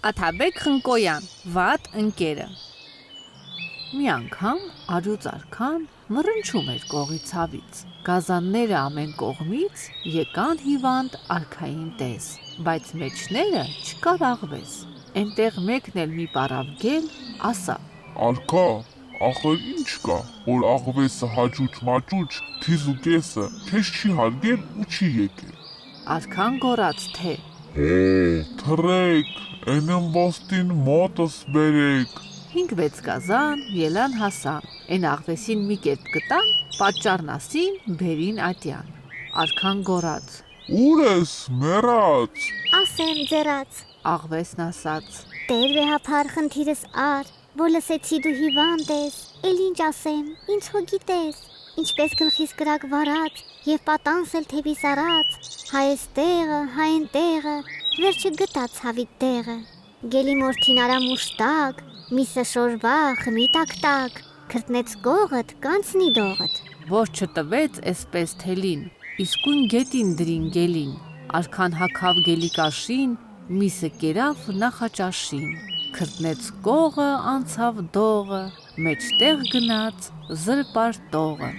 Աթաբեկ Խնկոյան, վատ ընկերը։ Մի անգամ արյուծ արքան մռնչում էր կողի ցավից, գազանները ամեն կողմից եկան հիվանդ արքային տես, բայց մեջները չկար աղվես, էնտեղ մեկն էլ մի պարավ ասավ. Արքա, ախր ինչ կա, որ աղվեսը հաճուճ-մաճուճ թիզ ու կեսը քեզ չի հարգել ու չի եկել։ Արքան գոռաց թե. Թռեք, էն ըմբոստին մոտս բերեք։ 5-6 գազան ելան հասան, են աղվեսին մի կերպ գտան, պատճառն ասին բերին ատյան։ Արքան գոռաց. Ուր ես մեռած։ Ասեմ ձեռած, Աղվեսն ասաց. Տեր վեհափար խնդիրս ար, որ լսեցի դու հիվանդ ես, էլ ինչ ասեմ, ինձ հո գիտես, ինչպես գլխիս կրակ վարած, և պատանս էլ թևիս արած, հայ ես տեղը, հայ են տեղը, վերջը գտա ցավիտ տեղը, գելի մորթին արա մուշտակ, միսը շորվա, խմի տակ-տակ, քրտնեց կողըտ, կանցնի դողըտ։ Որ չտվեց էսպես թելին, իսկույն գետին դրին գելին, արքան հագավ գելի կաշին, միսը կերավ նախաճաշին, քրտնեց կողը, անցավ դողը, մեջտեղ գնաց զրպարտողը։